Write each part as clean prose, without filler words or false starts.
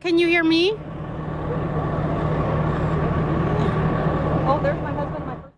Can you hear me? Oh, there's my husband. My first.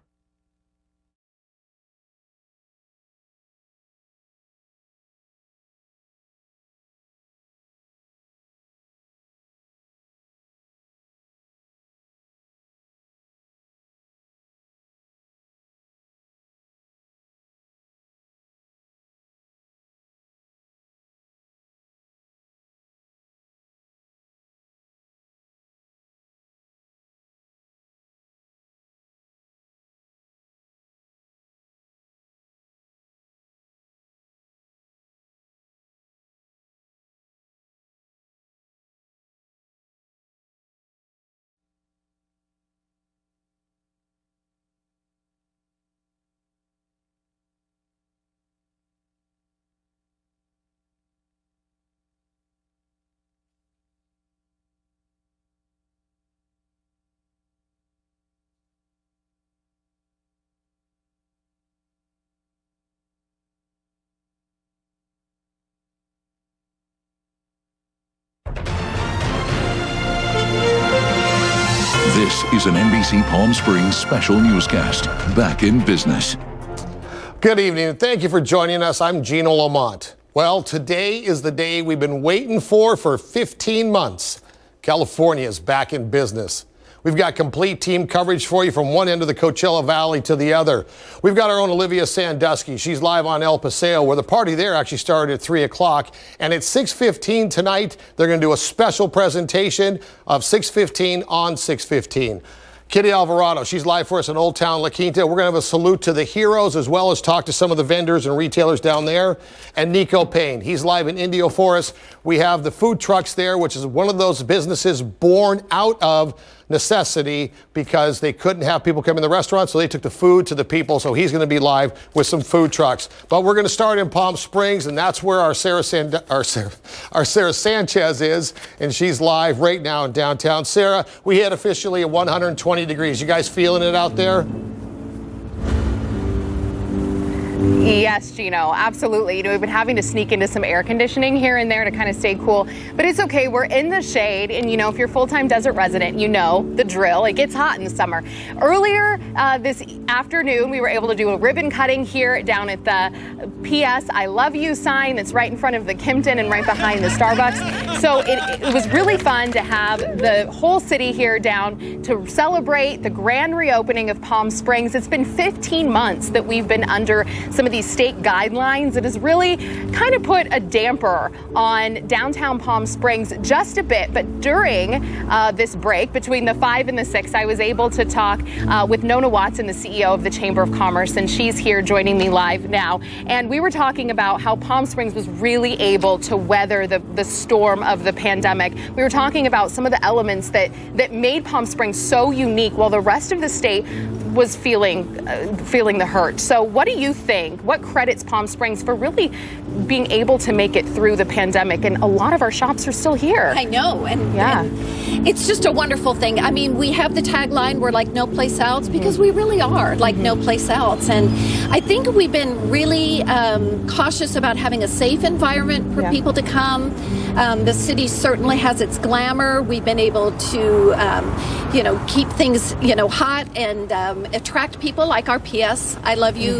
This is an NBC Palm Springs special newscast. Back in business. Good evening, and thank you for joining us. I'm Gino Lamont. Well, today is the day we've been waiting for 15 months. California is back in business. We've got complete team coverage for you from one end of the Coachella Valley to the other. We've got our own Olivia Sandusky. She's live on El Paseo, where the party there actually started at 3 o'clock. And at 6:15 tonight, they're going to do a special presentation of 6:15 on 6:15. Kitty Alvarado, she's live for us in Old Town La Quinta. We're going to have a salute to the heroes as well as talk to some of the vendors and retailers down there. And Nico Payne, he's live in Indio Forest. We have the food trucks there, which is one of those businesses born out of necessity because they couldn't have people come in the restaurant, so they took the food to the people. So he's going to be live with some food trucks. But we're going to start in Palm Springs, and that's where our Sarah Sanchez is, and she's live right now in downtown. Sarah, we hit officially at 120 degrees. You guys feeling it out there? Yes, Gino, absolutely. We've been having to sneak into some air conditioning here and there to kind of stay cool, but it's okay. We're in the shade, and if you're a full-time desert resident, you know the drill. It gets hot in the summer. Earlier this afternoon, we were able to do a ribbon cutting here down at the PS I Love You sign that's right in front of the Kimpton and right behind the Starbucks. So it was really fun to have the whole city here down to celebrate the grand reopening of Palm Springs. It's been 15 months that we've been under some of these state guidelines that has really kind of put a damper on downtown Palm Springs just a bit. But during this break between the 5 and the 6, I was able to talk with Nona Watson, the CEO of the Chamber of Commerce, and she's here joining me live now. And we were talking about how Palm Springs was really able to weather the storm of the pandemic. We were talking about some of the elements that made Palm Springs so unique while the rest of the state was feeling the hurt. So what do you think? What credits Palm Springs for really being able to make it through the pandemic? And a lot of our shops are still here. I know. And it's just a wonderful thing. I mean, we have the tagline, we're like no place else, because we really are like no place else. And I think we've been really cautious about having a safe environment for people to come. The city certainly has its glamour. We've been able to, keep things, hot and attract people like our PS I Love You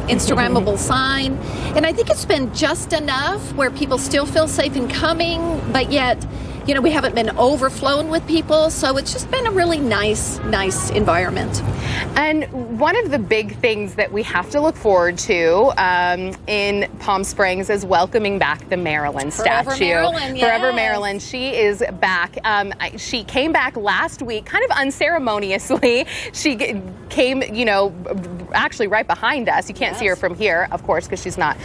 Instagrammable sign. And I think it's been just enough where people still feel safe in coming, but yet, we haven't been overflown with people. So it's just been a really nice environment. And one of the big things that we have to look forward to in Palm Springs is welcoming back the Maryland statue. Maryland, yes. Forever Maryland. She is back. She came back last week, kind of unceremoniously. She came, actually right behind us. You can't see her from here, of course, because she's not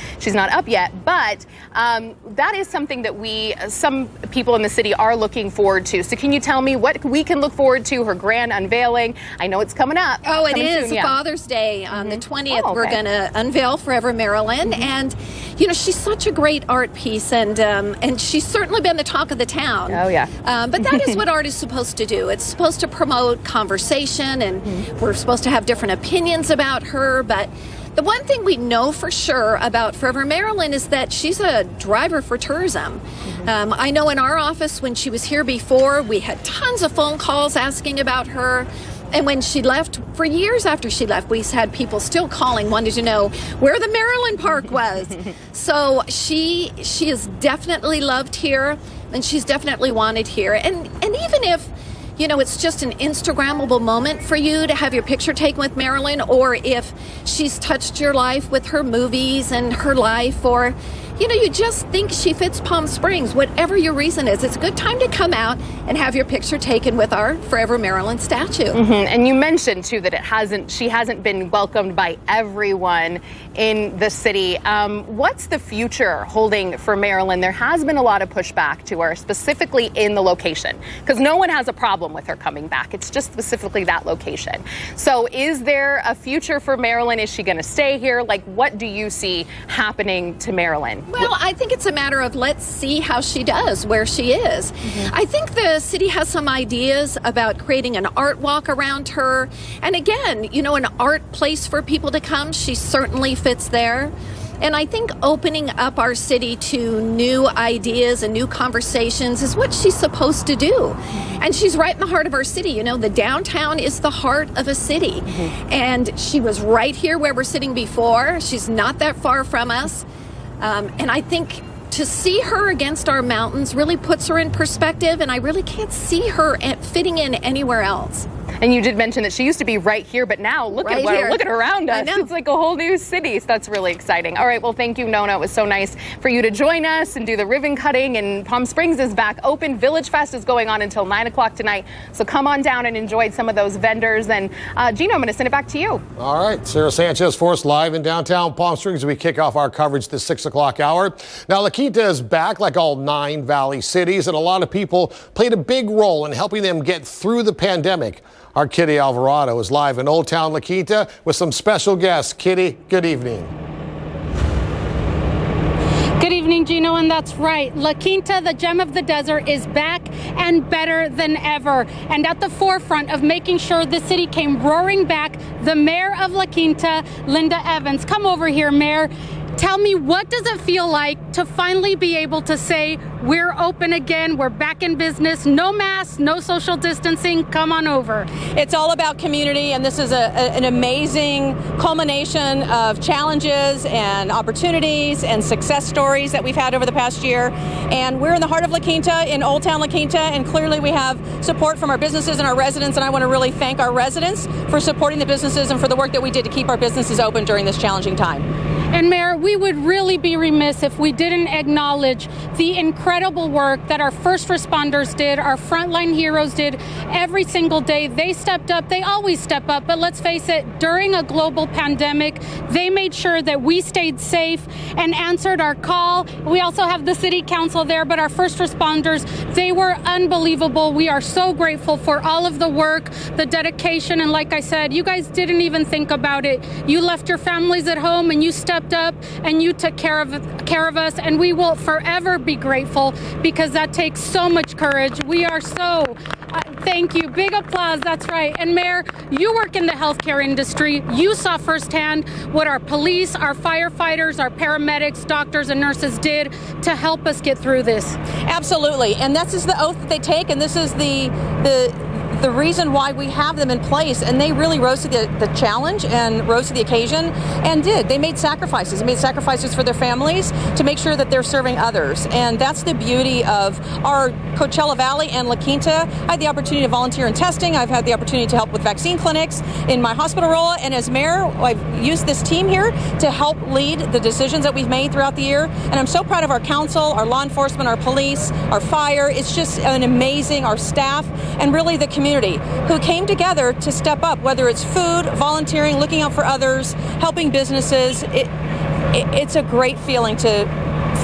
up yet. But that is something that some people in the city are looking forward to. So can you tell me what we can look forward to, her grand unveiling? I know it's coming up. Oh, it is Father's Day on the 20th. Oh, okay. We're going to unveil Forever Maryland. And, she's such a great art piece, and she's certainly been the talk of the town. Oh, yeah. But that is what art is supposed to do. It's supposed to promote conversation, and we're supposed to have different opinions about her, but The one thing we know for sure about Forever Maryland is that she's a driver for tourism. I know in our office when she was here before, we had tons of phone calls asking about her. And when she left, for years after she left, we had people still calling, wanting to know where the Maryland Park was. So she is definitely loved here, and she's definitely wanted here. And even if, you know, it's just an Instagrammable moment for you to have your picture taken with Marilyn, or if she's touched your life with her movies and her life, or, you know, you just think she fits Palm Springs, whatever your reason is, it's a good time to come out and have your picture taken with our Forever Maryland statue. And you mentioned too that she hasn't been welcomed by everyone in the city. What's the future holding for Maryland? There has been a lot of pushback to her, specifically in the location, because no one has a problem with her coming back. It's just specifically that location. So is there a future for Maryland? Is she going to stay here? Like, what do you see happening to Maryland? Well, I think it's a matter of let's see how she does where she is. I think the city has some ideas about creating an art walk around her. And again, you know, an art place for people to come. She certainly fits there. And I think opening up our city to new ideas and new conversations is what she's supposed to do. And she's right in the heart of our city. You know, the downtown is the heart of a city. And she was right here where we're sitting before. She's not that far from us. And I think to see her against our mountains really puts her in perspective, and I really can't see her fitting in anywhere else. And you did mention that she used to be right here, but now look at around us. It's like a whole new city. So that's really exciting. All right, well, thank you, Nona. It was so nice for you to join us and do the ribbon cutting. And Palm Springs is back open. Village Fest is going on until 9 o'clock tonight. So come on down and enjoy some of those vendors. And Gino, I'm going to send it back to you. All right, Sarah Sanchez for us live in downtown Palm Springs as we kick off our coverage this 6 o'clock hour. Now, La Quinta is back like all 9 Valley cities, and a lot of people played a big role in helping them get through the pandemic. Our Kitty Alvarado is live in Old Town La Quinta with some special guests. Kitty, good evening. Good evening, Gino, and that's right. La Quinta, the gem of the desert, is back and better than ever. And at the forefront of making sure the city came roaring back, the mayor of La Quinta, Linda Evans. Come over here, Mayor. Tell me, what does it feel like to finally be able to say we're open again, we're back in business, no masks, no social distancing, come on over? It's all about community, and this is an amazing culmination of challenges and opportunities and success stories that we've had over the past year. And we're in the heart of La Quinta, in Old Town La Quinta, and clearly we have support from our businesses and our residents, and I want to really thank our residents for supporting the businesses and for the work that we did to keep our businesses open during this challenging time. And Mayor, we would really be remiss if we didn't acknowledge the incredible work that our first responders did, our frontline heroes did every single day. They stepped up, they always step up, but let's face it, during a global pandemic, they made sure that we stayed safe and answered our call. We also have the city council there, but our first responders, they were unbelievable. We are so grateful for all of the work, the dedication, and like I said, you guys didn't even think about it. You left your families at home and you stepped up and you took care of us, and we will forever be grateful because that takes so much courage. We are so thank you. Big applause. That's right. And Mayor, you work in the healthcare industry. You saw firsthand what our police, our firefighters, our paramedics, doctors, and nurses did to help us get through this. Absolutely. And this is the oath that they take, and this is the reason why we have them in place. And they really rose to the challenge and rose to the occasion and did. They made sacrifices. They made sacrifices for their families to make sure that they're serving others. And that's the beauty of our Coachella Valley and La Quinta. I had the opportunity to volunteer in testing. I've had the opportunity to help with vaccine clinics in my hospital role. And as mayor, I've used this team here to help lead the decisions that we've made throughout the year. And I'm so proud of our council, our law enforcement, our police, our fire. It's just an amazing, our staff, and really the community who came together to step up, whether it's food, volunteering, looking out for others, helping businesses. It's a great feeling to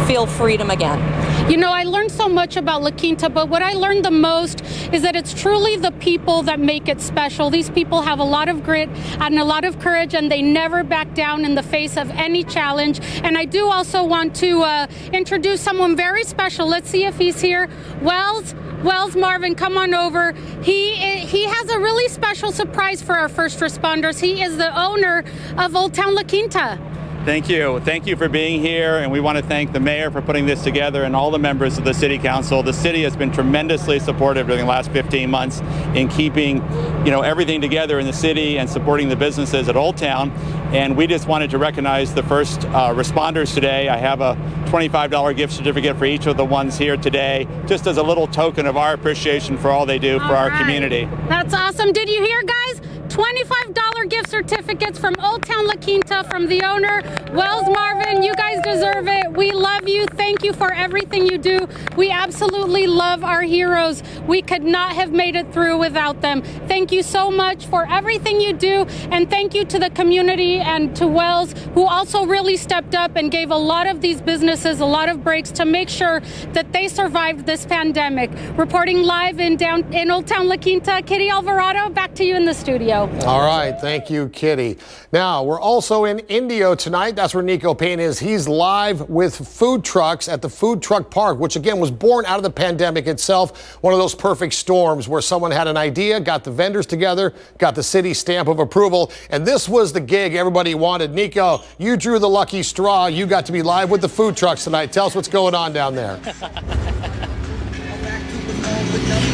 feel freedom again. You know, I learned so much about La Quinta, but what I learned the most is that it's truly the people that make it special. These people have a lot of grit and a lot of courage, and they never back down in the face of any challenge. And I do also want to introduce someone very special. Let's see if he's here. Wells, Wells Marvin, come on over. He has a really special surprise for our first responders. He is the owner of Old Town La Quinta. Thank you. Thank you for being here, and we want to thank the mayor for putting this together and all the members of the city council. The city has been tremendously supportive during the last 15 months in keeping, everything together in the city and supporting the businesses at Old Town. And we just wanted to recognize the first responders today. I have a $25 gift certificate for each of the ones here today, just as a little token of our appreciation for all they do for our community. That's awesome. Did you hear, guys? $25 gift certificates from Old Town La Quinta from the owner, Wells Marvin. You guys deserve it. We love you. Thank you for everything you do. We absolutely love our heroes. We could not have made it through without them. Thank you so much for everything you do, and thank you to the community and to Wells, who also really stepped up and gave a lot of these businesses a lot of breaks to make sure that they survived this pandemic. Reporting live in Old Town La Quinta, Kitty Alvarado, back to you in the studio. All right, thank you, Kitty. Now, we're also in Indio tonight. That's where Nico Payne is. He's live with food trucks at the Food Truck Park, which again was born out of the pandemic itself. One of those perfect storms where someone had an idea, got the vendors together, got the city stamp of approval, and this was the gig everybody wanted. Nico, you drew the lucky straw. You got to be live with the food trucks tonight. Tell us what's going on down there.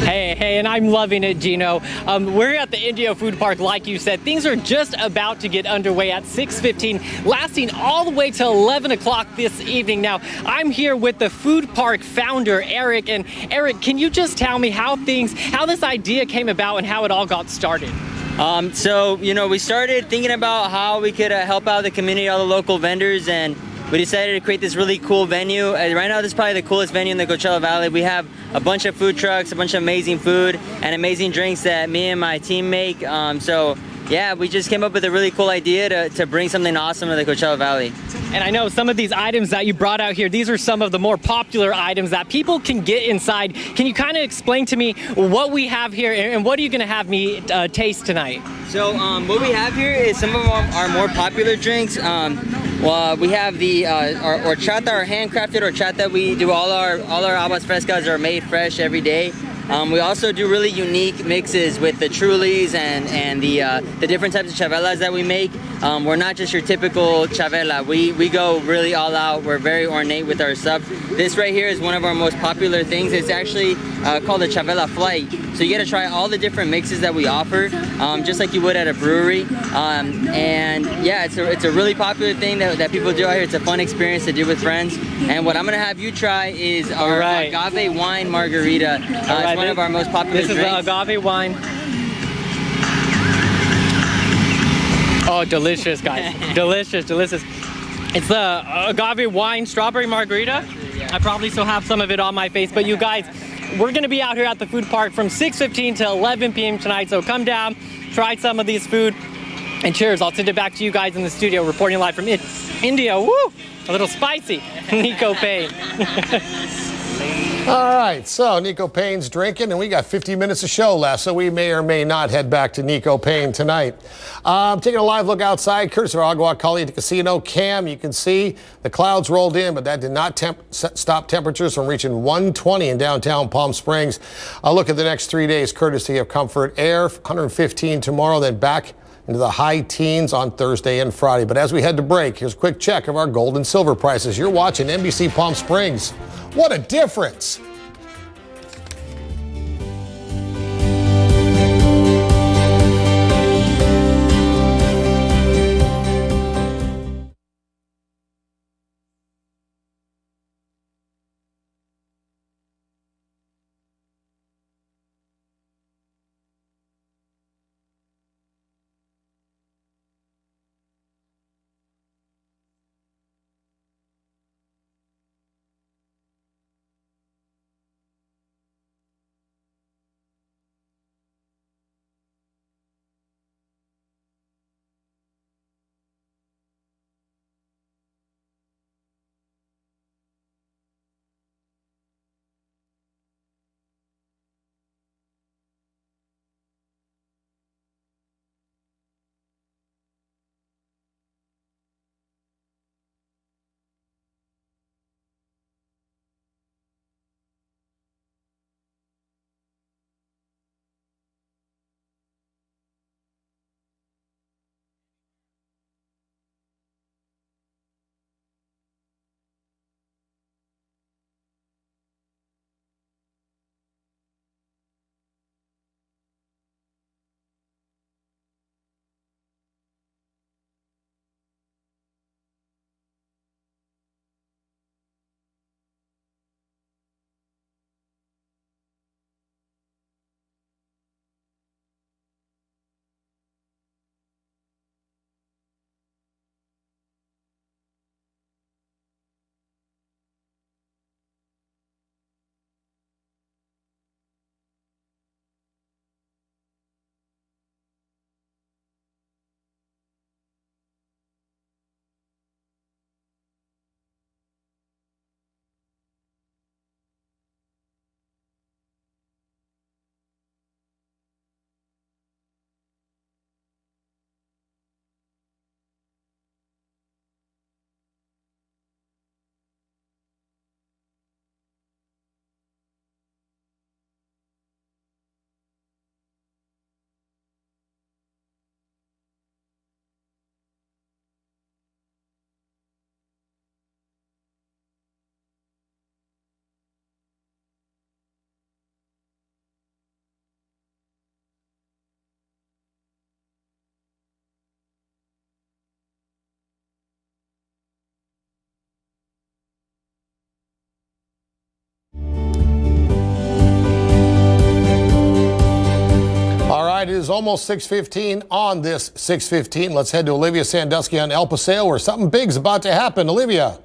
Hey, and I'm loving it, Gino. We're at the Indio Food Park, like you said. Things are just about to get underway at 6:15, lasting all the way till 11 o'clock this evening. Now, I'm here with the food park founder, Eric. And Eric, can you just tell me how this idea came about and how it all got started? We started thinking about how we could help out the community, all the local vendors, and we decided to create this really cool venue. Right now, this is probably the coolest venue in the Coachella Valley. We have a bunch of food trucks, a bunch of amazing food, and amazing drinks that me and my team make. Yeah, we just came up with a really cool idea to bring something awesome to the Coachella Valley. And I know some of these items that you brought out here, these are some of the more popular items that people can get inside. Can you kind of explain to me what we have here and what are you going to have me taste tonight? So what we have here is some of our more popular drinks. We have the our horchata, our handcrafted horchata. We do all our aguas frescas are made fresh every day. We also do really unique mixes with the Trulies and the different types of chavelas that we make. We're not just your typical chavela. We go really all out. We're very ornate with our stuff. This right here is one of our most popular things. It's actually called a chavela flight. So you get to try all the different mixes that we offer, just like you would at a brewery. And yeah, it's a really popular thing that people do out here. It's a fun experience to do with friends. And what I'm gonna have you try is our agave wine margarita. It's one of our most popular drinks. This is the agave wine. Oh, delicious, guys. Delicious. It's the agave wine strawberry margarita. I probably still have some of it on my face, but you guys, we're gonna be out here at the food park from 6:15 to 11 p.m. tonight, so come down, try some of these food, and cheers. I'll send it back to you guys in the studio, reporting live from India. Woo! A little spicy. Nico Payne. All right, so Nico Payne's drinking, and we got 50 minutes of show left, so we may or may not head back to Nico Payne tonight. Taking a live look outside, courtesy of Agua Caliente Casino. Cam, you can see the clouds rolled in, but that did not stop temperatures from reaching 120 in downtown Palm Springs. A look at the next 3 days, courtesy of Comfort Air, 115 tomorrow, then back into the high teens on Thursday and Friday. But as we head to break, here's a quick check of our gold and silver prices. You're watching NBC Palm Springs. What a difference! is almost 6:15 on this 6:15. Let's head to Olivia Sandusky on El Paseo, where something big's about to happen. Olivia.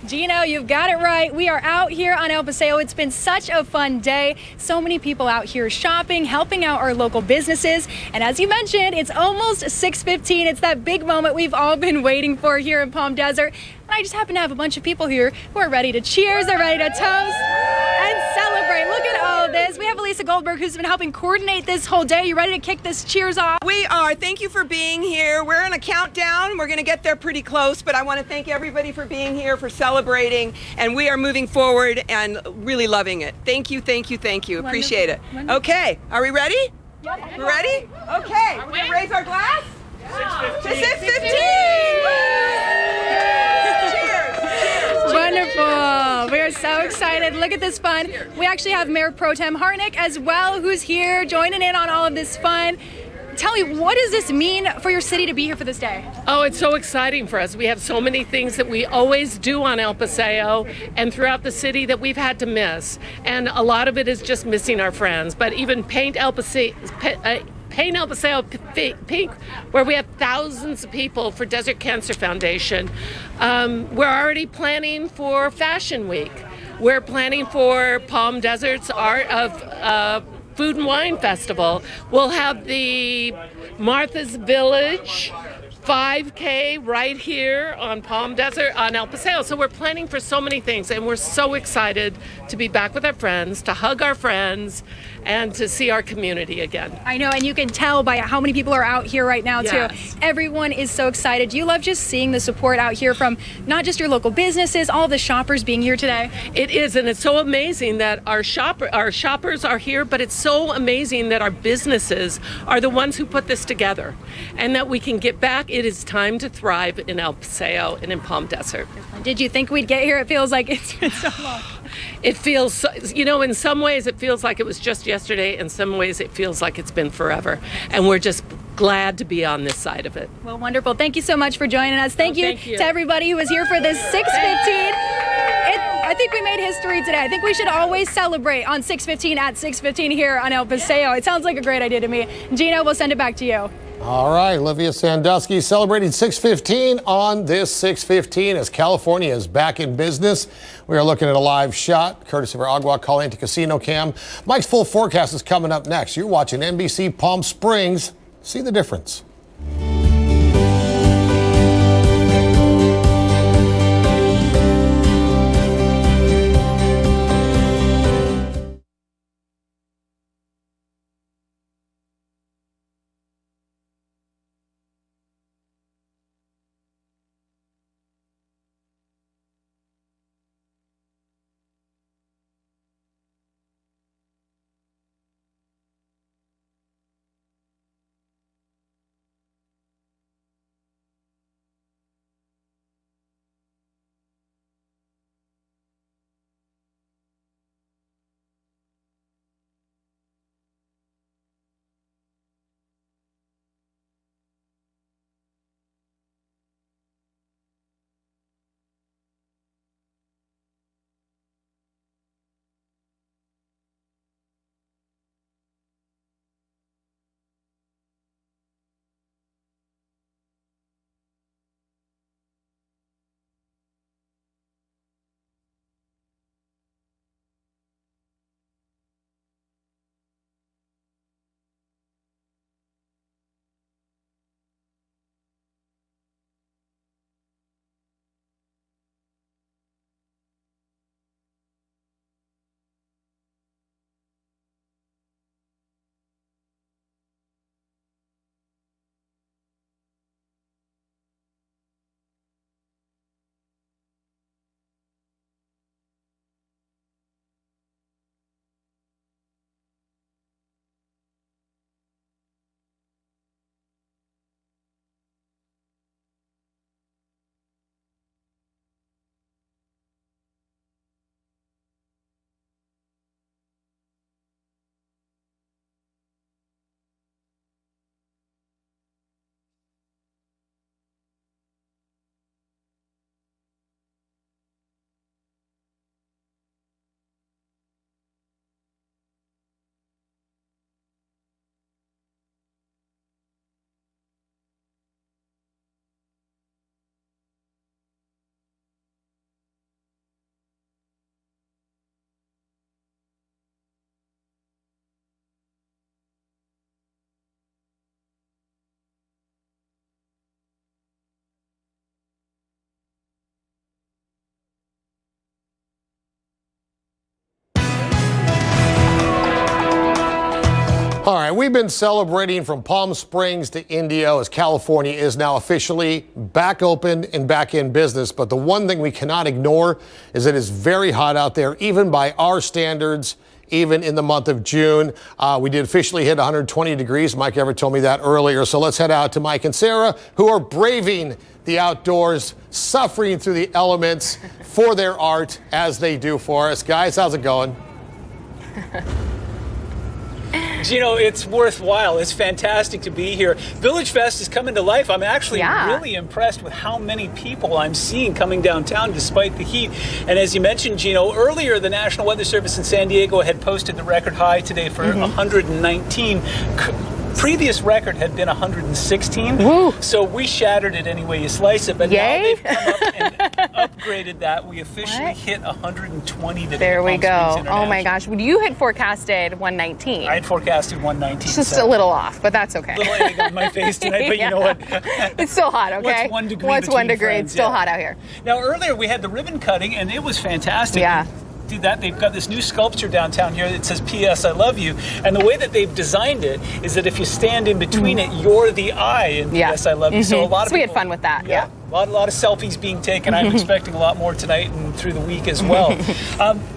Gino, you've got it right. We are out here on El Paseo. It's been such a fun day. So many people out here shopping, helping out our local businesses. And as you mentioned, it's almost 6:15. It's that big moment we've all been waiting for here in Palm Desert. And I just happen to have a bunch of people here who are ready to cheers, they're ready to toast and celebrate. Look at all this. We have Elisa Goldberg, who's been helping coordinate this whole day. You ready to kick this cheers off? We are. Thank you for being here. We're in a countdown. We're going to get there pretty close, but I want to thank everybody for being here, for celebrating, and we are moving forward and really loving it. Thank you, thank you, thank you. Appreciate it. Okay, are we ready? Yes. We ready? Okay, we're going to raise our glass to 6:15. Wonderful. We are so excited. Look at this fun. We actually have Mayor Pro Tem Harnick as well, who's here joining in on all of this fun. Tell me, what does this mean for your city to be here for this day? Oh, it's so exciting for us. We have so many things that we always do on El Paseo and throughout the city that we've had to miss. And a lot of it is just missing our friends. But even Paint El Paseo Pink, where we have thousands of people for Desert Cancer Foundation. We're already planning for Fashion Week. We're planning for Palm Desert's Art of Food and Wine Festival. We'll have the Martha's Village 5K right here on Palm Desert, on El Paseo. So we're planning for so many things, and we're so excited to be back with our friends, to hug our friends, and to see our community again. I know, and you can tell by how many people are out here right now, too. Yes. Everyone is so excited. Do you love just seeing the support out here from not just your local businesses, all the shoppers being here today? It is, and it's so amazing that our shoppers are here, but it's so amazing that our businesses are the ones who put this together, and that we can get back. It is time to thrive in El Paseo and in Palm Desert. Did you think we'd get here? It feels like it's been so long. It feels, in some ways it feels like it was just yesterday. In some ways it feels like it's been forever. And we're just glad to be on this side of it. Well, wonderful. Thank you so much for joining us. Thank you to everybody who was here for this 6:15. I think we made history today. I think we should always celebrate on 6:15 at 6:15 here on El Paseo. It sounds like a great idea to me. Gino, we'll send it back to you. All right, Olivia Sandusky celebrating 6:15 on this 6:15 as California is back in business. We are looking at a live shot, courtesy of our Agua Caliente Casino Cam. Mike's full forecast is coming up next. You're watching NBC Palm Springs. See the difference. All right, we've been celebrating from Palm Springs to Indio as California is now officially back open and back in business. But the one thing we cannot ignore is it is very hot out there, even by our standards, even in the month of June. We did officially hit 120 degrees. Mike Everett told me that earlier. So let's head out to Mike and Sarah, who are braving the outdoors, suffering through the elements for their art as they do for us. Guys, how's it going? Gino, it's worthwhile. It's fantastic to be here. Village Fest is coming to life. I'm actually really impressed with how many people I'm seeing coming downtown despite the heat. And as you mentioned, Gino, earlier the National Weather Service in San Diego had posted the record high today for 119. Previous record had been 116. Woo. So we shattered it any way you slice it. But now they've come up and upgraded that. We officially hit 120 today. There we go. Oh my gosh. You had forecasted 119. I had forecasted 119. It's just a little off, but that's okay. A little egg on my face tonight, but you know what? It's still hot, okay? What's 1 degree? What's 1 degree? Friends? It's still hot out here. Now, earlier we had the ribbon cutting, and it was fantastic. Yeah. Do that. They've got this new sculpture downtown here that says P.S. I love you. And the way that they've designed it is that if you stand in between it, you're the I in P.S. I love you. So a lot of we had fun with that. Yeah. A lot of selfies being taken. I'm expecting a lot more tonight and through the week as well.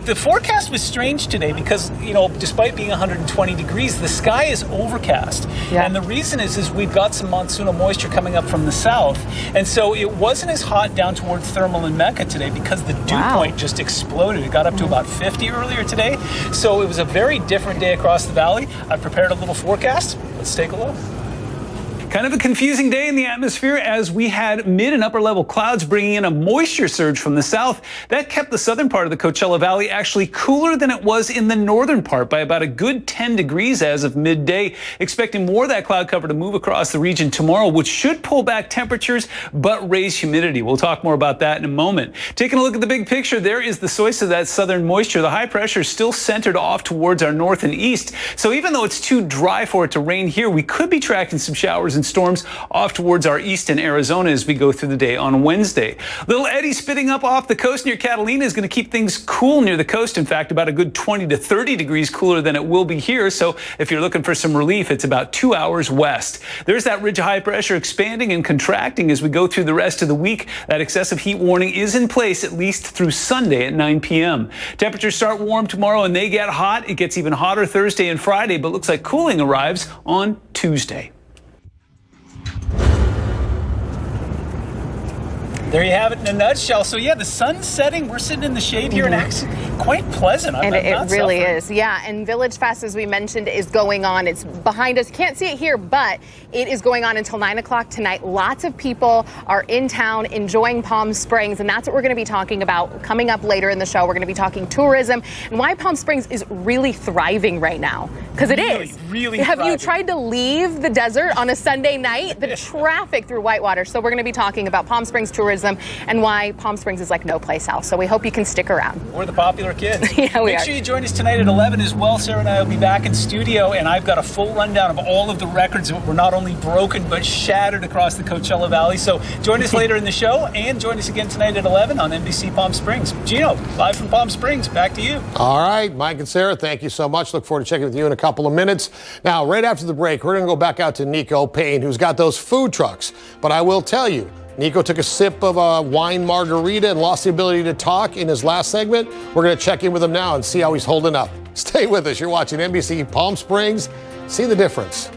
The forecast was strange today because, you know, despite being 120 degrees, the sky is overcast. Yeah. And the reason is we've got some monsoonal moisture coming up from the south. And so it wasn't as hot down towards Thermal and Mecca today because the dew point just exploded. It got up to about 50 earlier today. So it was a very different day across the valley. I prepared a little forecast. Let's take a look. Kind of a confusing day in the atmosphere as we had mid and upper level clouds bringing in a moisture surge from the south. That kept the southern part of the Coachella Valley actually cooler than it was in the northern part by about a good 10 degrees as of midday. Expecting more of that cloud cover to move across the region tomorrow, which should pull back temperatures but raise humidity. We'll talk more about that in a moment. Taking a look at the big picture, there is the source of that southern moisture. The high pressure is still centered off towards our north and east. So even though it's too dry for it to rain here, we could be tracking some showers and storms off towards our east in Arizona as we go through the day on Wednesday. Little Eddie spitting up off the coast near Catalina is going to keep things cool near the coast. In fact, about a good 20 to 30 degrees cooler than it will be here. So if you're looking for some relief, it's about 2 hours west. There's that ridge of high pressure expanding and contracting as we go through the rest of the week. That excessive heat warning is in place at least through Sunday at 9 p.m. Temperatures start warm tomorrow and they get hot. It gets even hotter Thursday and Friday, but looks like cooling arrives on Tuesday. There you have it in a nutshell. So yeah, the sun's setting. We're sitting in the shade here and actually quite pleasant. And it really is. Yeah, and Village Fest, as we mentioned, is going on. It's behind us. You can't see it here, but it is going on until 9 o'clock tonight. Lots of people are in town enjoying Palm Springs, and that's what we're going to be talking about coming up later in the show. We're going to be talking tourism and why Palm Springs is really thriving right now. Because it is. Really Have thriving. you tried to leave the desert on a Sunday night? The traffic through Whitewater. So we're going to be talking about Palm Springs tourism and why Palm Springs is like no place else. So we hope you can stick around. We're the popular kids. Yeah, we Make are. sure you join us tonight at 11 as well. Sarah and I will be back in studio, and I've got a full rundown of all of the records that were not only broken but shattered across the Coachella Valley. So join us later in the show, and join us again tonight at 11 on NBC Palm Springs. Gino, live from Palm Springs, back to you. All right, Mike and Sarah, thank you so much. Look forward to checking with you in a couple of minutes. Now, right after the break, we're going to go back out to Nico Payne, who's got those food trucks. But I will tell you, Nico took a sip of a wine margarita and lost the ability to talk in his last segment. We're going to check in with him now and see how he's holding up. Stay with us. You're watching NBC Palm Springs. See the difference.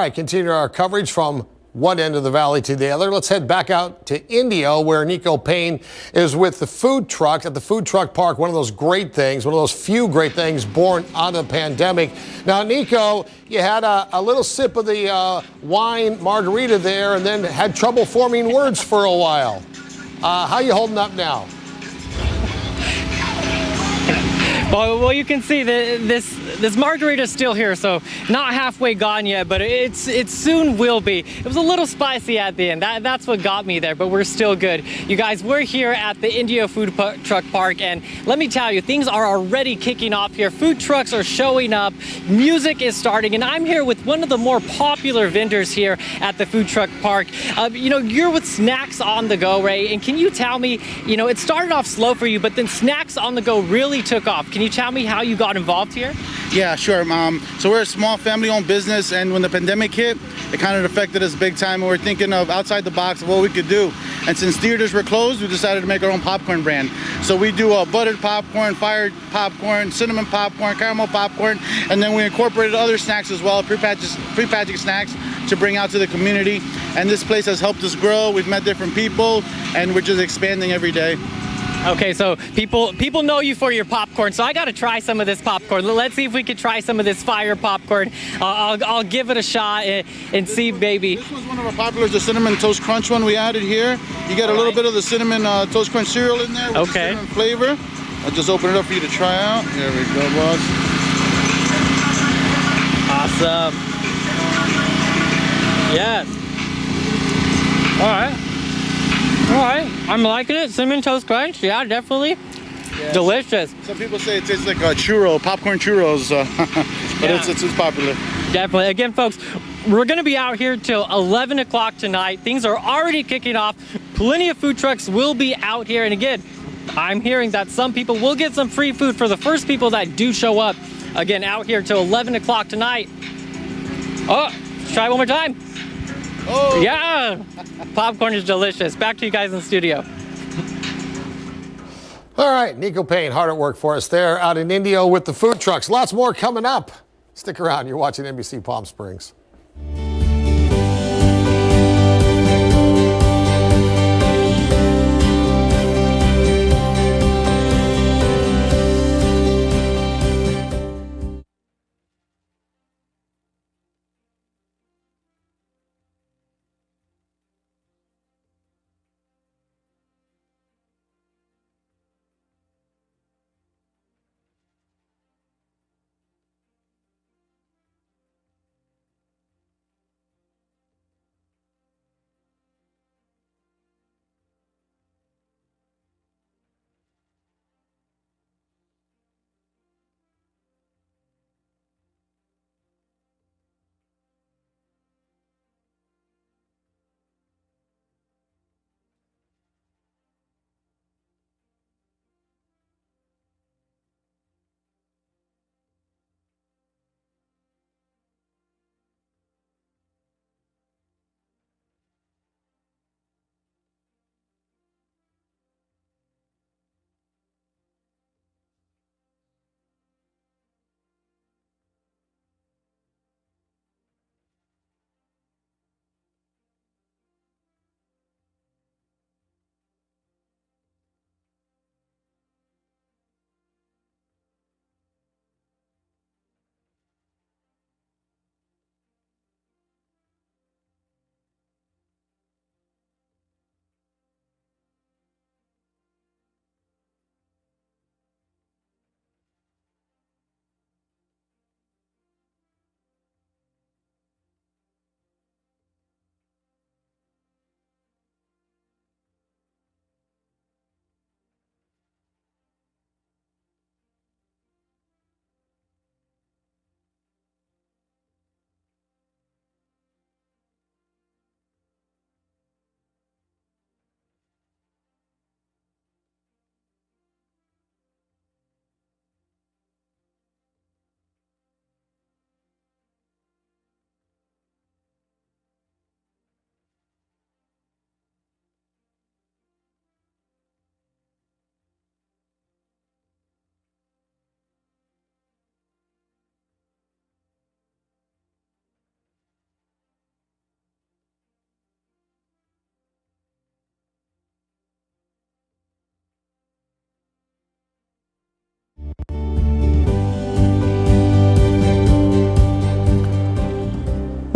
right, continue our coverage from one end of the valley to the other. Let's head back out to Indio, where Nico Payne is with the food truck at the food truck park. One of those great things, one of those few great things born out of the pandemic. Now, Nico, you had a little sip of the wine margarita there and then had trouble forming words for a while. How you holding up now? Well, you can see that this margarita is still here, so not halfway gone yet, but it soon will be. It was a little spicy at the end. That's what got me there, but we're still good. You guys, we're here at the Indio Food Truck Park, and let me tell you, things are already kicking off here. Food trucks are showing up, music is starting, and I'm here with one of the more popular vendors here at the Food Truck Park. You're with Snacks on the Go, Ray, and can you tell me, it started off slow for you, but then Snacks on the Go really took off. Can you tell me how you got involved here? Yeah, sure. So we're a small family-owned business, and when the pandemic hit, it kind of affected us big time, and we're thinking of outside the box of what we could do. And since theaters were closed, we decided to make our own popcorn brand. So we do buttered popcorn, fired popcorn, cinnamon popcorn, caramel popcorn, and then we incorporated other snacks as well, prepackaged snacks to bring out to the community. And this place has helped us grow. We've met different people, and we're just expanding every day. Okay, so people know you for your popcorn, so I got to try some of this popcorn. Let's see if we could try some of this fire popcorn. I'll give it a shot and see, baby. This was one of our populars, the Cinnamon Toast Crunch one we added here. You get a little bit of the Cinnamon Toast Crunch cereal in there with the cinnamon flavor. I'll just open it up for you to try out. There we go, boss. Awesome. Yes. All right. All right, I'm liking it. Cinnamon Toast Crunch, yeah, definitely. Yes. Delicious. Some people say it tastes like a churro, popcorn churros, but yeah. it's popular. Definitely. Again, folks, we're going to be out here till 11 o'clock tonight. Things are already kicking off. Plenty of food trucks will be out here. And again, I'm hearing that some people will get some free food for the first people that do show up. Again, out here till 11 o'clock tonight. Oh, try one more time. Oh. Yeah, popcorn is delicious. Back to you guys in the studio. All right, Nico Payne, hard at work for us there out in Indio with the food trucks. Lots more coming up. Stick around. You're watching NBC Palm Springs.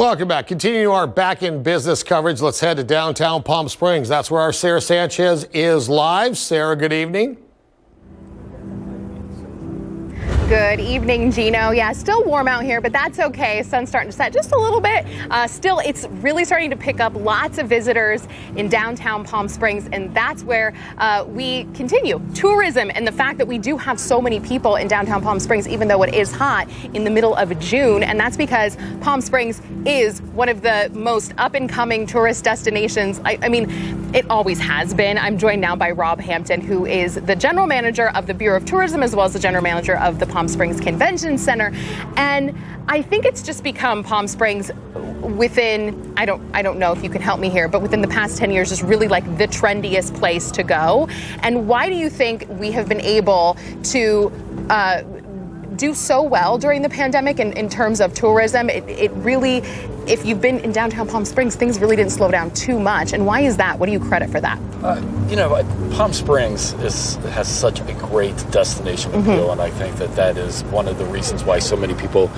Welcome back. Continuing our Back in Business coverage, let's head to downtown Palm Springs. That's where our Sarah Sanchez is live. Sarah, good evening. Good evening, Gino. Yeah, still warm out here, but that's okay. Sun's starting to set just a little bit. Still, it's really starting to pick up lots of visitors in downtown Palm Springs, and that's where we continue. Tourism and the fact that we do have so many people in downtown Palm Springs, even though it is hot in the middle of June, and that's because Palm Springs is one of the most up-and-coming tourist destinations. I mean, it always has been. I'm joined now by Rob Hampton, who is the general manager of the Bureau of Tourism, as well as the general manager of the Palm Springs Convention Center. And I think it's just become Palm Springs within, I don't know if you can help me here, but within the past 10 years is really like the trendiest place to go. And why do you think we have been able to do so well during the pandemic in terms of tourism? It really, if you've been in downtown Palm Springs, things really didn't slow down too much. And why is that? What do you credit for that? Palm Springs has such a great destination appeal, and I think that is one of the reasons why so many people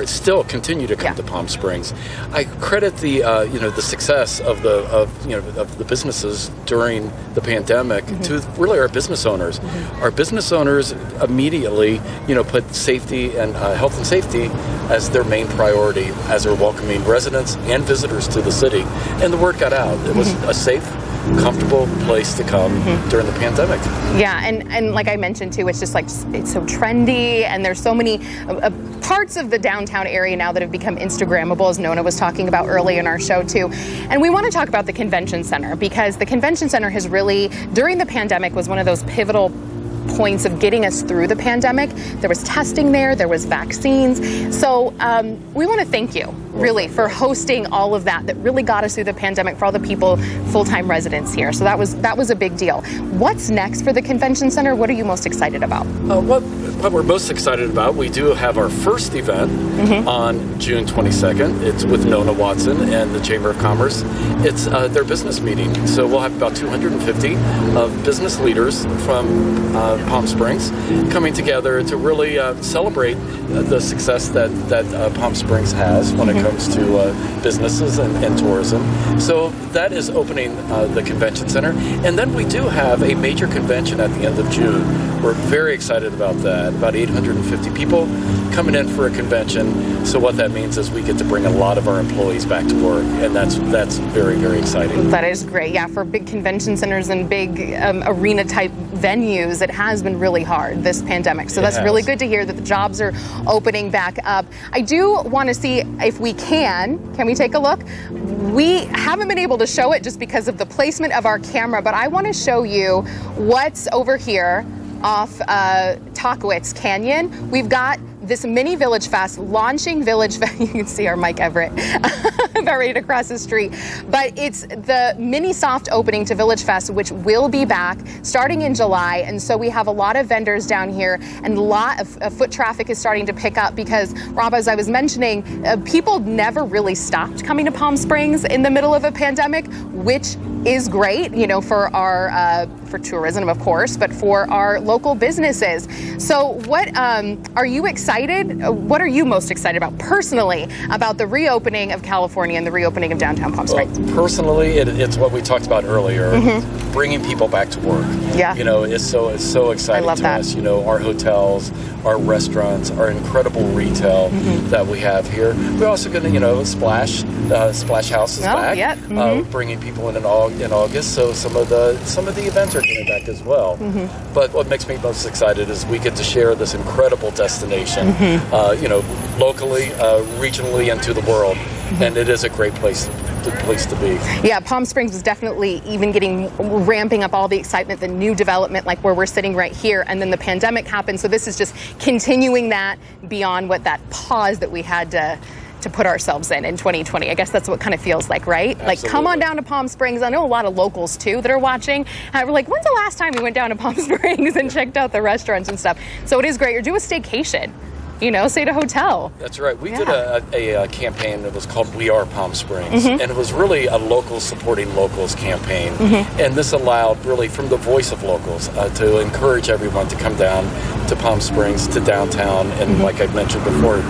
still continue to come to Palm Springs. I credit the success of the businesses during the pandemic to really our business owners. Our business owners immediately put safety and health and safety as their main priority as they're welcoming residents and visitors to the city, and the word got out. It was a safe, comfortable place to come during the pandemic. Yeah, and like I mentioned too, it's just like, it's so trendy, and there's so many parts of the downtown area now that have become Instagrammable, as Nona was talking about early in our show too. And we want to talk about the convention center, because the convention center has really, during the pandemic, was one of those pivotal points of getting us through the pandemic. There was testing there was vaccines. So we want to thank you really for hosting all of that really got us through the pandemic, for all the people, full-time residents here. So that was a big deal. What's next for the convention center? What are you most excited about? What we're most excited about, we do have our first event on June 22nd. It's with Nona Watson and the Chamber of Commerce. It's their business meeting. So we'll have about 250 of business leaders from Palm Springs coming together to really celebrate the success that Palm Springs has when it comes to businesses and tourism. So that is opening the convention center. And then we do have a major convention at the end of June. We're very excited about that. About 850 people coming in for a convention. So what that means is we get to bring a lot of our employees back to work, and that's very, very exciting. That is great. Yeah, for big convention centers and big arena type venues, it has been really hard, this pandemic. So that's really good to hear that the jobs are opening back up. I do want to see if we can we take a look? We haven't been able to show it just because of the placement of our camera, but I want to show you what's over here off Tockwitz Canyon. We've got this mini Village Fest launching Village Fest. You can see our Mike Everett about ready to cross the street. But it's the mini soft opening to Village Fest, which will be back starting in July. And so we have a lot of vendors down here, and a lot of foot traffic is starting to pick up because, Rob, as I was mentioning, people never really stopped coming to Palm Springs in the middle of a pandemic, which is great, for our for tourism, of course, but for our local businesses. So what are you excited? What are you most excited about personally about the reopening of California and the reopening of downtown Palm Springs? Personally, it's what we talked about earlier, bringing people back to work. Yeah. It's so exciting to us. Our hotels, our restaurants, our incredible retail that we have here. We're also going to, Splash House is back. Yep. Bringing people in August, so some of the events are coming back as well. But what makes me most excited is we get to share this incredible destination, locally, regionally, and to the world. And it is a great place to be. Yeah, Palm Springs is definitely even ramping up all the excitement, the new development, like where we're sitting right here, and then the pandemic happened. So this is just continuing that beyond what that pause that we had to put ourselves in 2020. I guess that's what kind of feels like, right? Absolutely. Like, come on down to Palm Springs. I know a lot of locals too that are watching. We're like, when's the last time we went down to Palm Springs and checked out the restaurants and stuff? So it is great. Or do a staycation. Stay at a hotel. That's right. We did a campaign that was called We Are Palm Springs, and it was really a local supporting locals campaign. And this allowed really from the voice of locals to encourage everyone to come down to Palm Springs, to downtown, and like I mentioned before,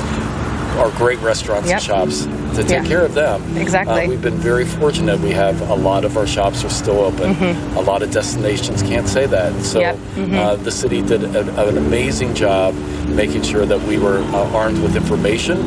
our great restaurants and shops to take care of them. Exactly. We've been very fortunate. We have a lot of our shops are still open. A lot of destinations can't say that. So the city did an amazing job making sure that we were armed with information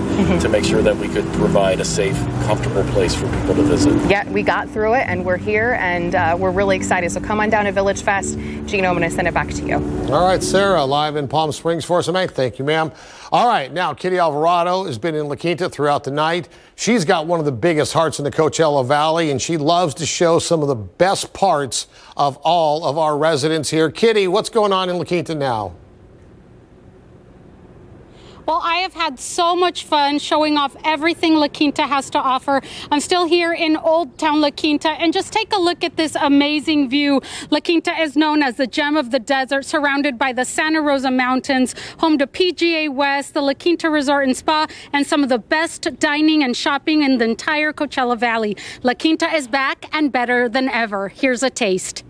to make sure that we could provide a safe, comfortable place for people to visit. Yeah, we got through it, and we're here, and we're really excited. So come on down to Village Fest. Gino, I'm going to send it back to you. All right, Sarah, live in Palm Springs for us tonight. Thank you, ma'am. All right, now Kitty Alvarado has been in La Quinta throughout the night. She's got one of the biggest hearts in the Coachella Valley, and she loves to show some of the best parts of all of our residents here. Kitty, what's going on in La Quinta now? Well, I have had so much fun showing off everything La Quinta has to offer. I'm still here in Old Town La Quinta, and just take a look at this amazing view. La Quinta is known as the gem of the desert, surrounded by the Santa Rosa Mountains, home to PGA West, the La Quinta Resort and Spa, and some of the best dining and shopping in the entire Coachella Valley. La Quinta is back and better than ever. Here's a taste.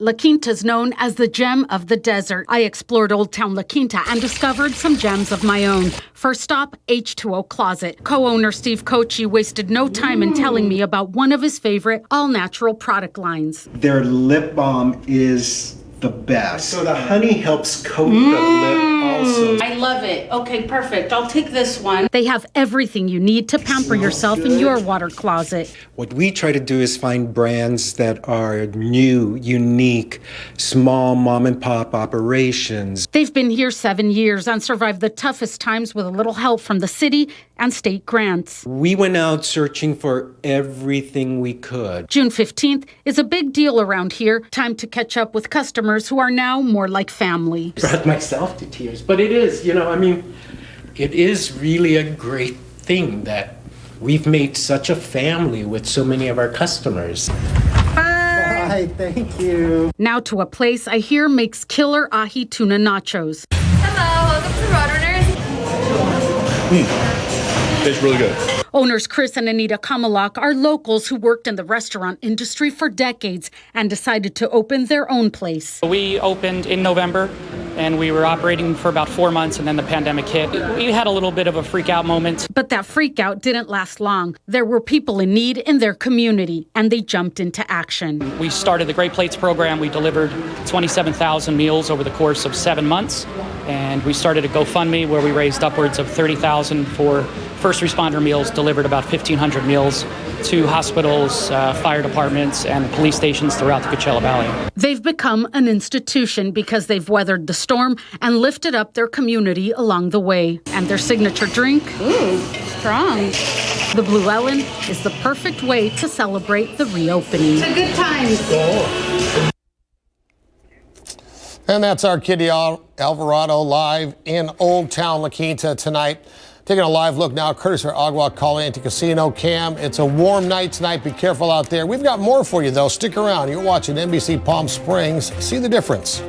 La Quinta is known as the gem of the desert. I explored Old Town La Quinta and discovered some gems of my own. First stop, H2O Closet. Co-owner Steve Kochi wasted no time in telling me about one of his favorite all-natural product lines. Their lip balm is the best. So the honey helps coat the lip also. I love it. Okay, perfect. I'll take this one. They have everything you need to pamper yourself in your water closet. What we try to do is find brands that are new, unique, small mom and pop operations. They've been here 7 years and survived the toughest times with a little help from the city and state grants. We went out searching for everything we could. June 15th is a big deal around here. Time to catch up with customers who are now more like family. Brought myself to tears, but it is, it is really a great thing that we've made such a family with so many of our customers. Bye, thank you. Now to a place I hear makes killer ahi tuna nachos. Hello, welcome to Roadrunners. Tastes really good. Owners Chris and Anita Kamalak are locals who worked in the restaurant industry for decades and decided to open their own place. We opened in November, and we were operating for about 4 months, and then the pandemic hit. We had a little bit of a freak out moment. But that freak out didn't last long. There were people in need in their community, and they jumped into action. We started the Great Plates program. We delivered 27,000 meals over the course of 7 months, and we started a GoFundMe where we raised upwards of $30,000 for first responder meals, delivered about 1,500 meals to hospitals, fire departments, and police stations throughout the Coachella Valley. They've become an institution because they've weathered the storm and lifted up their community along the way. And their signature drink? Ooh, strong. The Blue Ellen is the perfect way to celebrate the reopening. It's a good time. And that's our Kitty Alvarado live in Old Town La Quinta tonight. Taking a live look now, courtesy of Agua Caliente Casino Cam. It's a warm night tonight. Be careful out there. We've got more for you, though. Stick around. You're watching NBC Palm Springs. See the difference.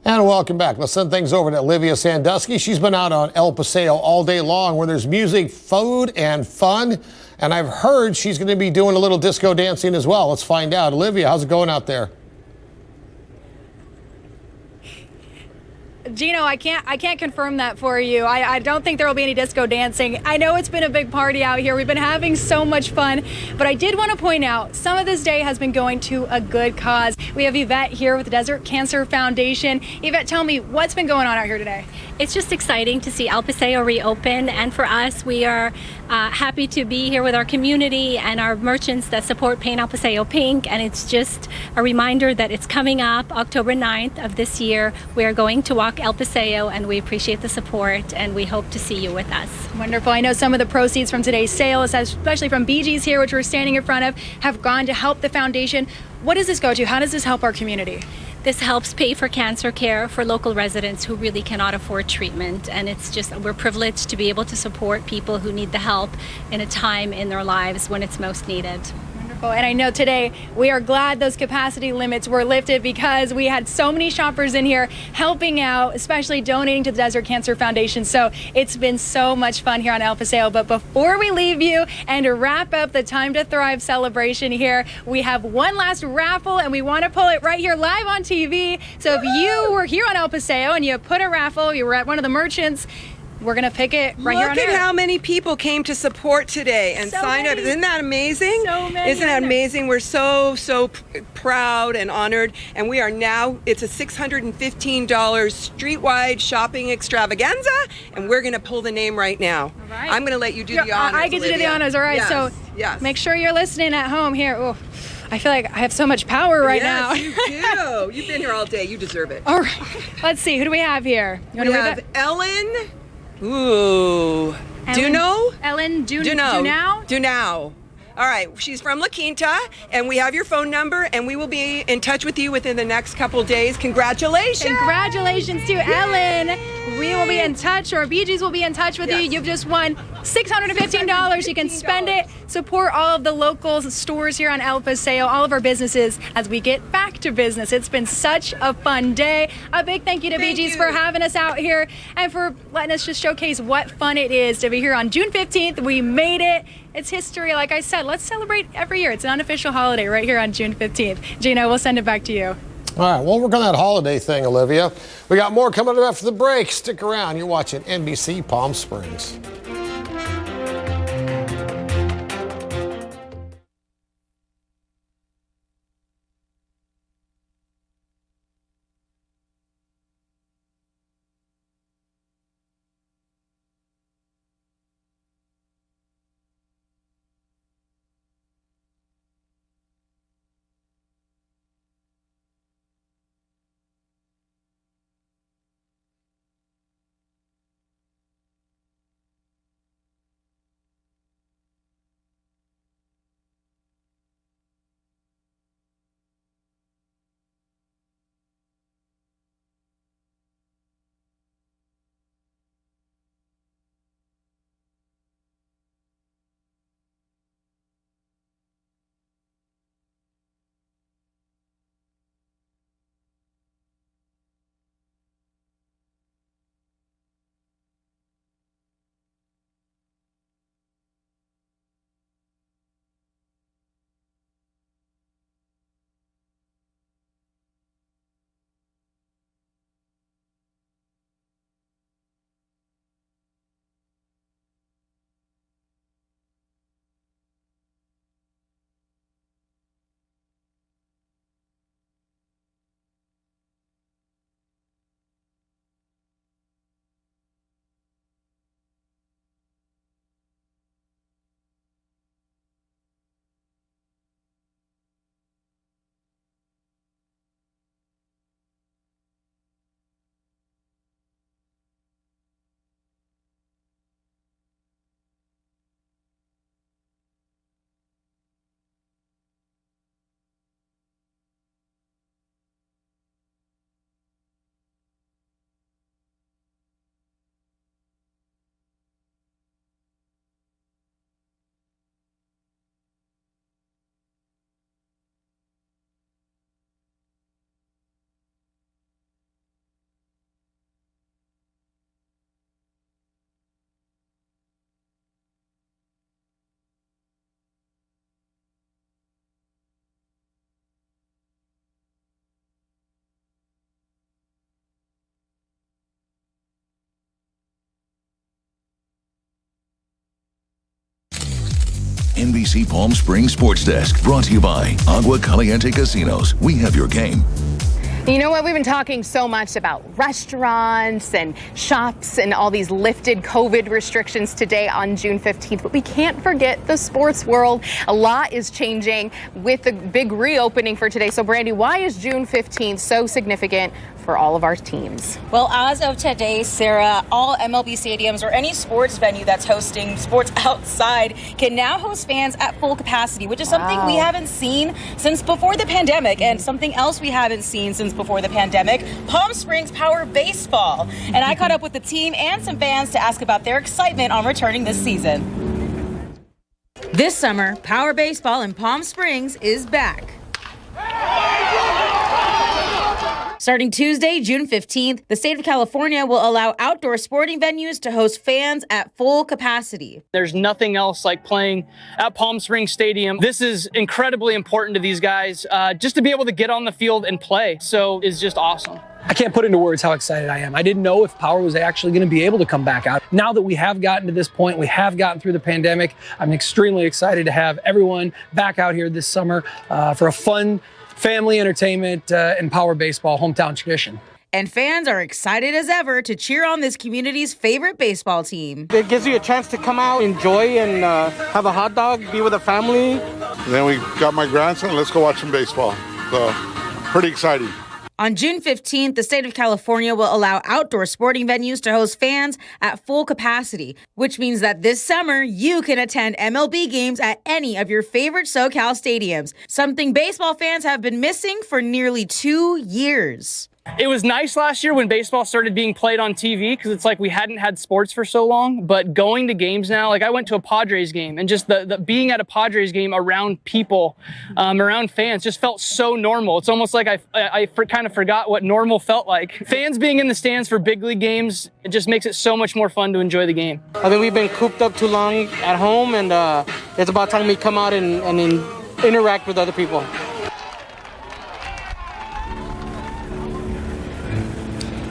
And welcome back. Let's send things over to Olivia Sandusky. She's been out on El Paseo all day long where there's music, food, and fun. And I've heard she's going to be doing a little disco dancing as well. Let's find out. Olivia, how's it going out there? Gino, I can't confirm that for you. I don't think there will be any disco dancing. I know it's been a big party out here. We've been having so much fun, but I did want to point out some of this day has been going to a good cause. We have Yvette here with the Desert Cancer Foundation. Yvette, tell me what's been going on out here today. It's just exciting to see El Paseo reopen, and for us, we are happy to be here with our community and our merchants that support Paint El Paseo Pink, and it's just a reminder that it's coming up October 9th of this year. We are going to walk El Paseo, and we appreciate the support, and we hope to see you with us. Wonderful. I know some of the proceeds from today's sale, especially from BG's here, which we're standing in front of, have gone to help the foundation. What does this go to? How does this help our community? This helps pay for cancer care for local residents who really cannot afford treatment, and it's just, we're privileged to be able to support people who need the help in a time in their lives when it's most needed. And I know today we are glad those capacity limits were lifted because we had so many shoppers in here helping out, especially donating to the Desert Cancer Foundation. So it's been so much fun here on El Paseo. But before we leave you and to wrap up the Time to Thrive celebration here, we have one last raffle and we want to pull it right here live on TV. So if you were here on El Paseo and you put a raffle, you were at one of the merchants, we're going to pick it right here on Look air. at how many people came to support today and signed up. Isn't that amazing? So many. Isn't that amazing? We're so proud and honored. And we are now, it's a $615 streetwide shopping extravaganza. And we're going to pull the name right now. All right. I'm going to let you do the honors, I get to do the Olivia. honors. All right. Yes, So yes. make sure you're listening at home here. Ooh, I feel like I have so much power right now. Yes, you do. You've been here all day. You deserve it. All right. Let's see. Who do we have here? You want We to read have that? Ellen. Ooh. Duno? Ellen Duno. Dunau. All right, she's from La Quinta, and we have your phone number, and we will be in touch with you within the next couple days. Congratulations! Congratulations to Ellen. We will be in touch, or BG's will be in touch with you. You've just won $615. You can spend it. Support all of the local stores here on El Paseo, all of our businesses as we get back to business. It's been such a fun day. A big thank you to BG's for having us out here and for letting us just showcase what fun it is to be here on June 15th. We made it. It's history, like I said. Let's celebrate every year. It's an unofficial holiday right here on June 15th. Gina, we'll send it back to you. All right, we'll work on that holiday thing, Olivia. We got more coming up after the break. Stick around. You're watching NBC Palm Springs. NBC Palm Springs Sports Desk, brought to you by Agua Caliente Casinos. We have your game. You know what? We've been talking so much about restaurants and shops and all these lifted COVID restrictions today on June 15th, but we can't forget the sports world. A lot is changing with the big reopening for today. So, Brandy, why is June 15th so significant for all of our teams? Well, as of today, Sarah, all MLB stadiums or any sports venue that's hosting sports outside can now host fans at full capacity, which is something we haven't seen since before the pandemic, and something else we haven't seen since before the pandemic, Palm Springs Power Baseball. And I caught up with the team and some fans to ask about their excitement on returning this season. This summer, Power Baseball in Palm Springs is back. Starting Tuesday, June 15th, the state of California will allow outdoor sporting venues to host fans at full capacity. There's nothing else like playing at Palm Springs Stadium. This is incredibly important to these guys. Just to be able to get on the field and play, so is just awesome. I can't put into words how excited I am. I didn't know if Power was actually going to be able to come back out. Now that we have gotten to this point, we have gotten through the pandemic, I'm extremely excited to have everyone back out here this summer for a fun family entertainment and Power Baseball hometown tradition. And fans are excited as ever to cheer on this community's favorite baseball team. It gives you a chance to come out, enjoy, and have a hot dog, be with a family. Then we got my grandson, let's go watch some baseball. So, pretty exciting. On June 15th, the state of California will allow outdoor sporting venues to host fans at full capacity, which means that this summer you can attend MLB games at any of your favorite SoCal stadiums, something baseball fans have been missing for nearly 2 years. It was nice last year when baseball started being played on TV because it's like we hadn't had sports for so long, but going to games now, like I went to a Padres game and just the being at a Padres game around people, around fans just felt so normal. It's almost like I kind of forgot what normal felt like. Fans being in the stands for big league games, it just makes it so much more fun to enjoy the game. I think we've been cooped up too long at home, and it's about time we come out and interact with other people.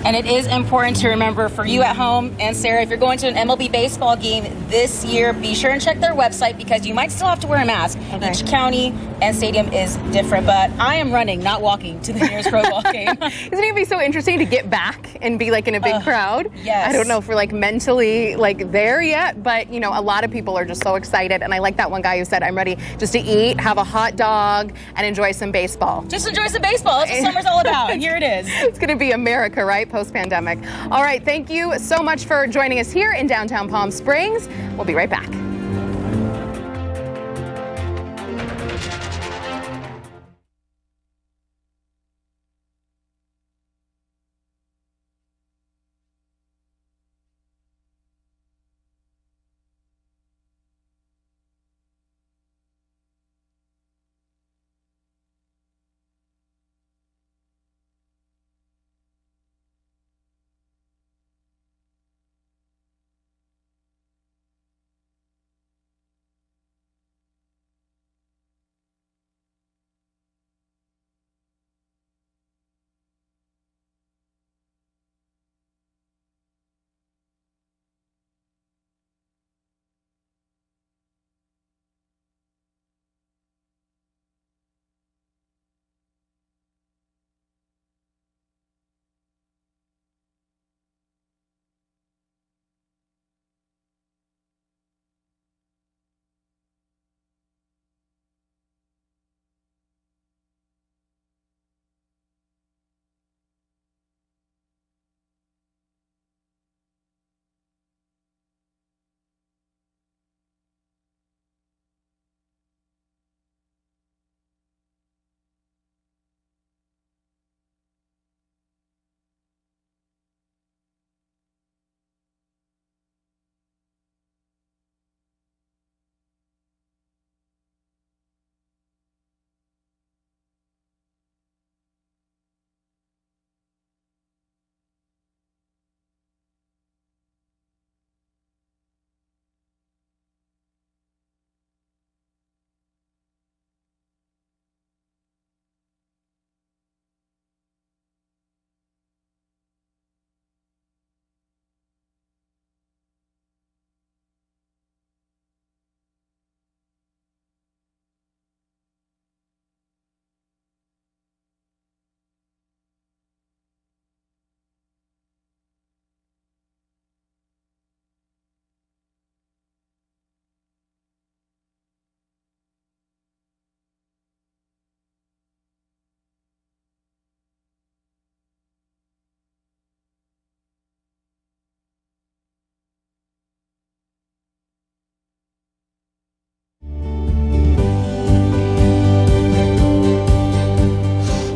And it is important to remember for you at home, and Sarah, if you're going to an MLB baseball game this year, be sure and check their website because you might still have to wear a mask. Okay. Each county and stadium is different, but I am running, not walking, to the nearest pro ball game. Isn't it going to be so interesting to get back and be like in a big crowd? Yes. I don't know if we're like mentally like there yet, but you know, a lot of people are just so excited. And I like that one guy who said, I'm ready just to eat, have a hot dog, and enjoy some baseball. Just enjoy some baseball. That's what summer's all about, and here it is. It's going to be America, right? Post-pandemic. All right, thank you so much for joining us here in downtown Palm Springs. We'll be right back.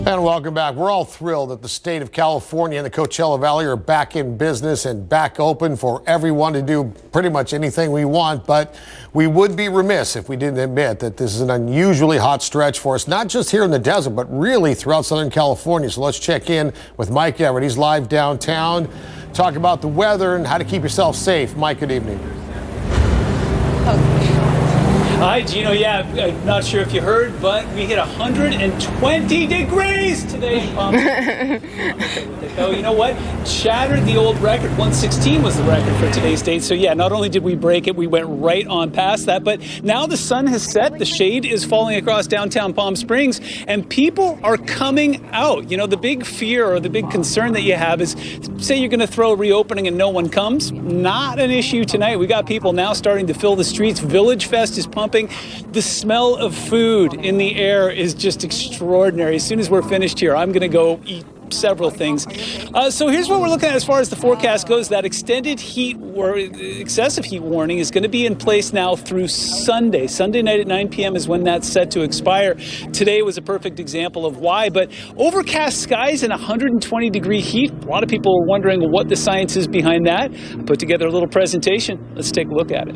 And welcome back. We're all thrilled that the state of California and the Coachella Valley are back in business and back open for everyone to do pretty much anything we want. But we would be remiss if we didn't admit that this is an unusually hot stretch for us, not just here in the desert, but really throughout Southern California. So let's check in with Mike Everett. He's live downtown. Talk about the weather and how to keep yourself safe. Mike, good evening. Hi, Gino. Yeah, I'm not sure if you heard, but we hit 120 degrees today in Palm Springs. Oh, you know what? Shattered the old record. 116 was the record for today's date. So yeah, not only did we break it, we went right on past that. But now the sun has set, the shade is falling across downtown Palm Springs, and people are coming out. You know, the big fear or the big concern that you have is, say you're going to throw a reopening and no one comes. Not an issue tonight. We got people now starting to fill the streets. Village Fest is pumping. The smell of food in the air is just extraordinary. As soon as we're finished here, I'm going to go eat several things. So here's what we're looking at as far as the forecast goes. That extended heat or excessive heat warning is going to be in place now through Sunday. Sunday night at 9 p.m. is when that's set to expire. Today was a perfect example of why. But overcast skies and 120-degree heat. A lot of people are wondering what the science is behind that. I put together a little presentation. Let's take a look at it.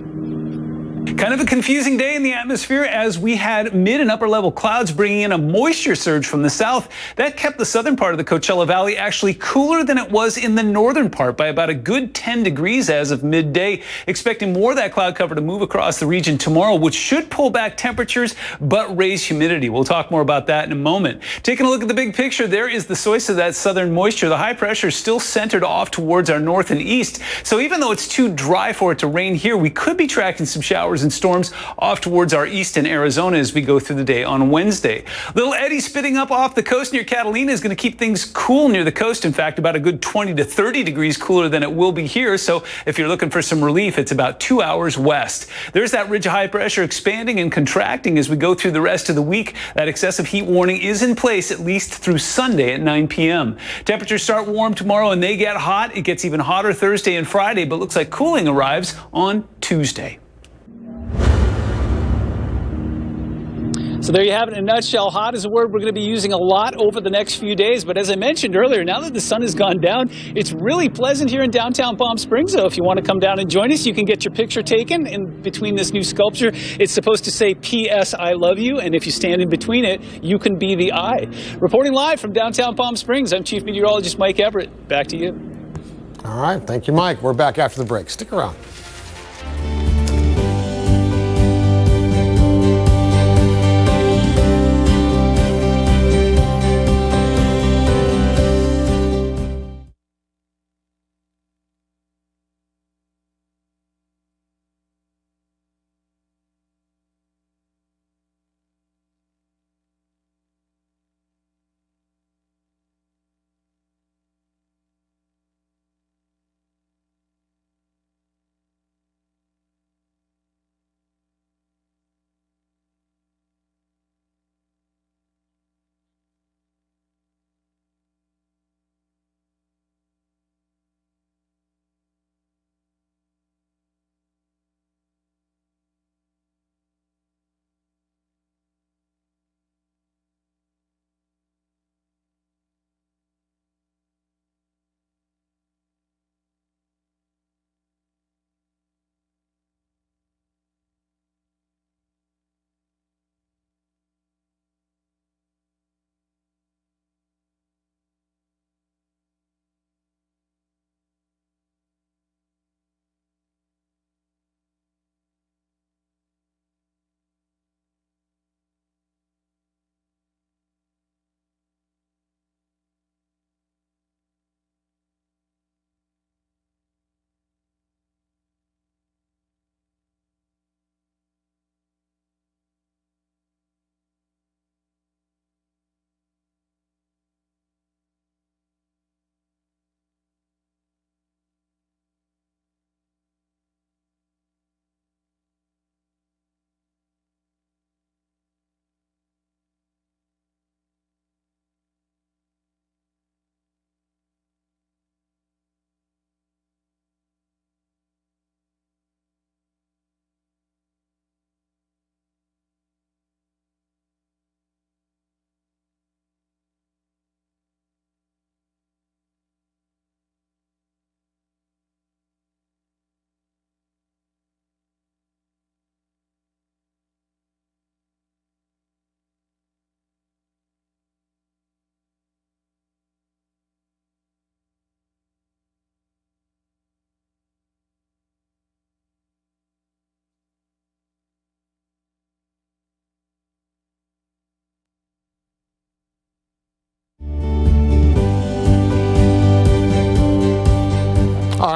Kind of a confusing day in the atmosphere as we had mid and upper level clouds bringing in a moisture surge from the south. That kept the southern part of the Coachella Valley actually cooler than it was in the northern part by about a good 10 degrees as of midday. Expecting more of that cloud cover to move across the region tomorrow, which should pull back temperatures but raise humidity. We'll talk more about that in a moment. Taking a look at the big picture, there is the source of that southern moisture. The high pressure is still centered off towards our north and east. So even though it's too dry for it to rain here, we could be tracking some showers and storms off towards our east in Arizona as we go through the day on Wednesday. Little Eddie spitting up off the coast near Catalina is going to keep things cool near the coast. In fact, about a good 20 to 30 degrees cooler than it will be here. So if you're looking for some relief, it's about 2 hours west. There's that ridge of high pressure expanding and contracting as we go through the rest of the week. That excessive heat warning is in place at least through Sunday at 9 p.m. Temperatures start warm tomorrow and they get hot. It gets even hotter Thursday and Friday, but looks like cooling arrives on Tuesday. So there you have it in a nutshell. Hot is a word we're going to be using a lot over the next few days. But as I mentioned earlier, now that the sun has gone down, it's really pleasant here in downtown Palm Springs. So if you want to come down and join us, you can get your picture taken in between this new sculpture. It's supposed to say P.S. I love you. And if you stand in between it, you can be the I. Reporting live from downtown Palm Springs, I'm Chief Meteorologist Mike Everett. Back to you. All right. Thank you, Mike. We're back after the break. Stick around.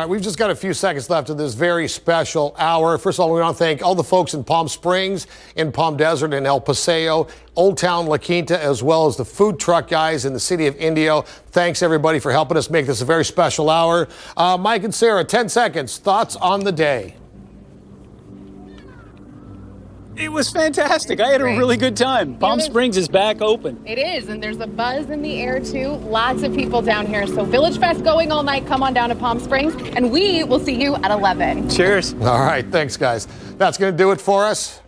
right, we've just got a few seconds left of this very special hour. First of all, we want to thank all the folks in Palm Springs, in Palm Desert, and El Paseo, Old Town La Quinta, as well as the food truck guys in the city of Indio. Thanks, everybody, for helping us make this a very special hour. Mike and Sarah, 10 seconds. Thoughts on the day? It was fantastic. I had a really good time. Palm Springs is back open. It is, and there's a buzz in the air too. Lots of people down here. So Village Fest going all night. Come on down to Palm Springs, and we will see you at 11. Cheers. All right, thanks, guys. That's going to do it for us.